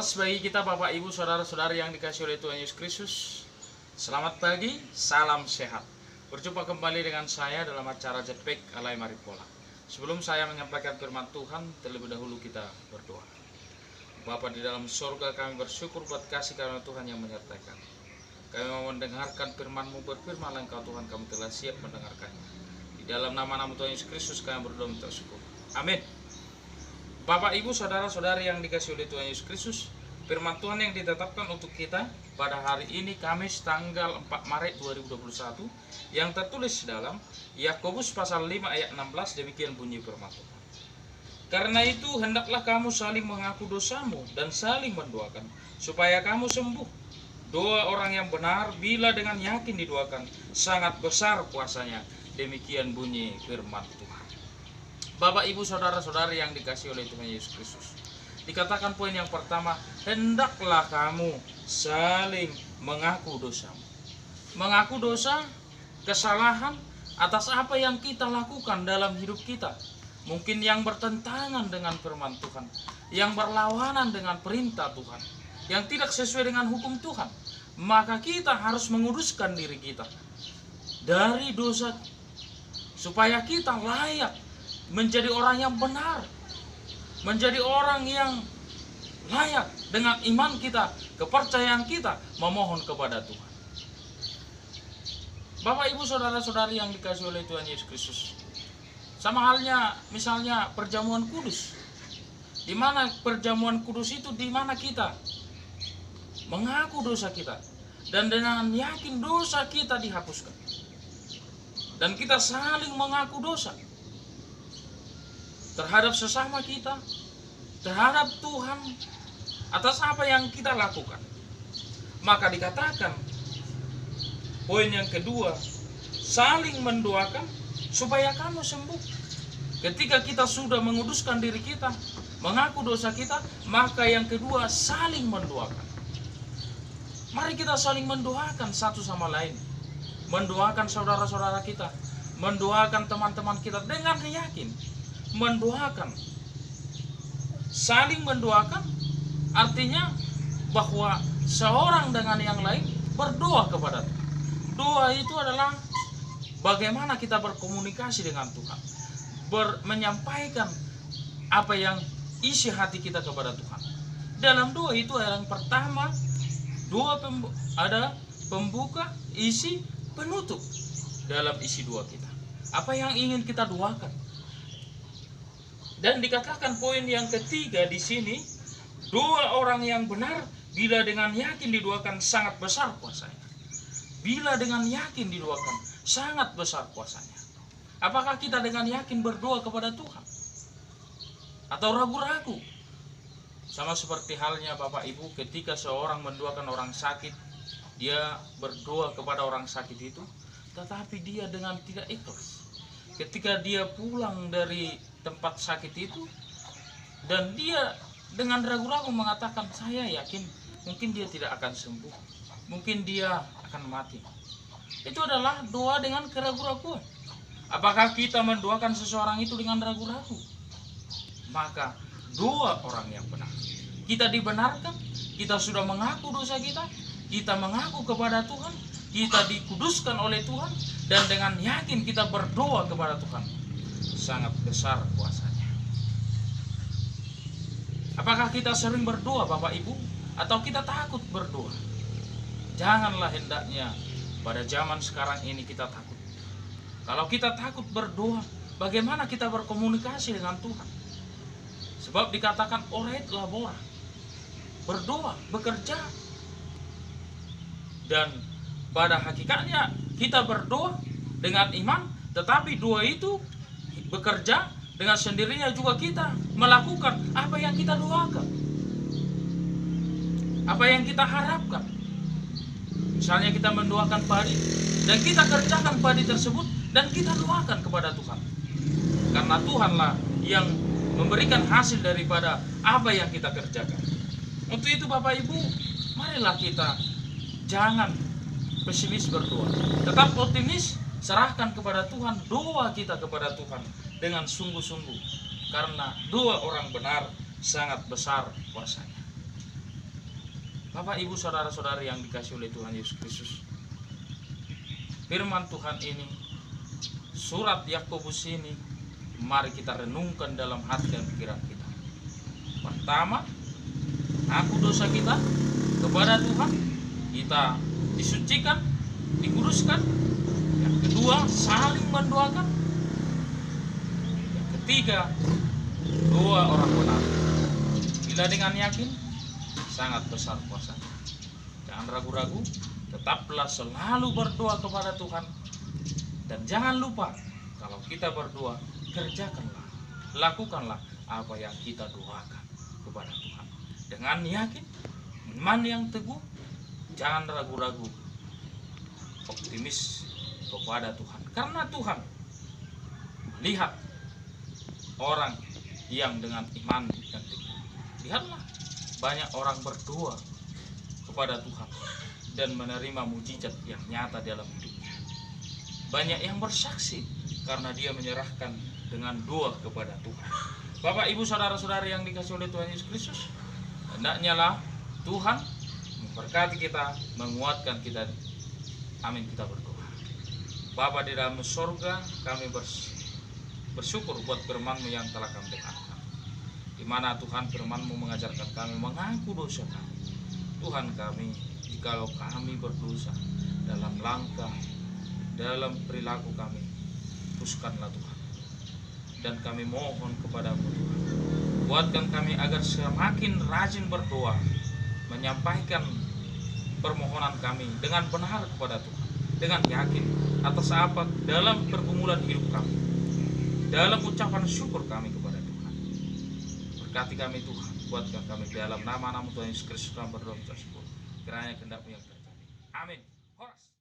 Awas bagi kita Bapak Ibu Saudara-saudari yang dikasihi oleh Tuhan Yesus Kristus. Selamat pagi, salam sehat. Berjumpa kembali dengan saya dalam acara Jetpack Alay Maripola. Sebelum saya menyampaikan firman Tuhan, terlebih dahulu kita berdoa. Bapa di dalam surga, kami bersyukur buat kasih karunia Tuhan yang menyertai kami. Kami mau mendengarkan firman-Mu, berfirman Engkau Tuhan, kami telah siap mendengarkannya. Di dalam nama Tuhan Yesus Kristus kami berdoa minta syukur. Amin. Bapak Ibu Saudara-saudari yang dikasihi oleh Tuhan Yesus Kristus, firman Tuhan yang ditetapkan untuk kita pada hari ini Kamis tanggal 4 Maret 2021 yang tertulis dalam Yakobus pasal 5 ayat 16, demikian bunyi firman Tuhan. Karena itu hendaklah kamu saling mengaku dosamu dan saling mendoakan supaya kamu sembuh. Doa orang yang benar bila dengan yakin didoakan sangat besar kuasanya, demikian bunyi firman Tuhan. Bapak Ibu Saudara-saudari yang dikasihi oleh Tuhan Yesus Kristus, dikatakan poin yang pertama, hendaklah kamu saling mengaku dosamu. Mengaku dosa, kesalahan atas apa yang kita lakukan dalam hidup kita. Mungkin yang bertentangan dengan firman Tuhan, yang berlawanan dengan perintah Tuhan, yang tidak sesuai dengan hukum Tuhan. Maka kita harus menguduskan diri kita dari dosa supaya kita layak menjadi orang yang benar, menjadi orang yang layak dengan iman kita, kepercayaan kita memohon kepada Tuhan. Bapak Ibu Saudara-saudari yang dikasihi oleh Tuhan Yesus Kristus, sama halnya misalnya perjamuan kudus. Di mana perjamuan kudus itu, di mana kita mengaku dosa kita dan dengan yakin dosa kita dihapuskan. Dan kita saling mengaku dosa terhadap sesama kita, terhadap Tuhan, atas apa yang kita lakukan. Maka dikatakan poin yang kedua, saling mendoakan supaya kamu sembuh. Ketika kita sudah menguduskan diri kita, mengaku dosa kita, maka yang kedua saling mendoakan. Mari kita saling mendoakan satu sama lain, mendoakan saudara-saudara kita, mendoakan teman-teman kita dengan yakin. Mendoakan, saling mendoakan artinya bahwa seorang dengan yang lain berdoa kepada Tuhan. Doa itu adalah bagaimana kita berkomunikasi dengan Tuhan, menyampaikan apa yang isi hati kita kepada Tuhan. Dalam doa itu ada yang pertama, ada pembuka, isi, penutup. Dalam isi doa kita, apa yang ingin kita doakan. Dan dikatakan poin yang ketiga di sini, doa orang yang benar bila dengan yakin didoakan sangat besar kuasanya. Bila dengan yakin didoakan sangat besar kuasanya. Apakah kita dengan yakin berdoa kepada Tuhan? Atau ragu-ragu? Sama seperti halnya Bapak Ibu ketika seorang mendoakan orang sakit, dia berdoa kepada orang sakit itu, tetapi dia dengan tidak ikhlas. Ketika dia pulang dari tempat sakit itu dan dia dengan ragu-ragu mengatakan, saya yakin mungkin dia tidak akan sembuh, mungkin dia akan mati. Itu adalah doa dengan keraguan-raguan. Apakah kita mendoakan seseorang itu dengan ragu-ragu? Maka doa orang yang benar, kita dibenarkan, kita sudah mengaku dosa kita, kita mengaku kepada Tuhan, kita dikuduskan oleh Tuhan, dan dengan yakin kita berdoa kepada Tuhan, sangat besar kuasanya. Apakah kita sering berdoa Bapak Ibu? Atau kita takut berdoa? Janganlah hendaknya pada zaman sekarang ini kita takut. Kalau kita takut berdoa, bagaimana kita berkomunikasi dengan Tuhan? Sebab dikatakan oret labora, berdoa, bekerja. Dan pada hakikatnya kita berdoa dengan iman, tetapi doa itu bekerja dengan sendirinya juga kita melakukan apa yang kita doakan, apa yang kita harapkan. Misalnya kita mendoakan padi dan kita kerjakan padi tersebut dan kita doakan kepada Tuhan, karena Tuhanlah yang memberikan hasil daripada apa yang kita kerjakan. Untuk itu Bapak Ibu, marilah kita jangan pesimis berdoa, tetap optimis, serahkan kepada Tuhan doa kita kepada Tuhan dengan sungguh-sungguh, karena doa orang benar sangat besar kuasanya. Bapak, Ibu, saudara-saudari yang dikasihi oleh Tuhan Yesus Kristus, firman Tuhan ini, surat Yakobus ini, mari kita renungkan dalam hati dan pikiran kita. Pertama, aku dosa kita kepada Tuhan, kita disucikan, dikuduskan. Yang kedua, saling mendoakan. Yang ketiga, doa orang benar bila dengan yakin sangat besar kuasa. Jangan ragu-ragu, tetaplah selalu berdoa kepada Tuhan. Dan jangan lupa, kalau kita berdoa, kerjakanlah, lakukanlah apa yang kita doakan kepada Tuhan. Dengan yakin, iman yang teguh, jangan ragu-ragu, optimis kepada Tuhan. Karena Tuhan melihat orang yang dengan iman yang teguh. Lihatlah, banyak orang berdoa kepada Tuhan dan menerima mujizat yang nyata dalam hidupnya. Banyak yang bersaksi karena dia menyerahkan dengan doa kepada Tuhan. Bapak, Ibu, saudara-saudari yang dikasihi oleh Tuhan Yesus Kristus, hendaknya lah Tuhan memberkati kita, menguatkan kita. Amin, kita berdoa. Bapa di dalam surga, kami bersyukur buat firman-Mu yang telah kami dengarkan, di mana Tuhan firman-Mu mengajarkan kami mengaku dosa kami. Tuhan kami, jikalau kami berdosa dalam langkah, dalam perilaku kami, hapuskanlah Tuhan. Dan kami mohon kepada-Mu Tuhan, buatkan kami agar semakin rajin berdoa, menyampaikan permohonan kami dengan benar kepada Tuhan, dengan yakin atas apa dalam pergumulan hidup kami, dalam ucapan syukur kami kepada Tuhan. Berkati kami Tuhan, buatkan kami dalam nama-Tuhan Yesus Kristus kami berdoa syukur. Kiranya kehendak-Mu yang terjadi. Amin. Horas.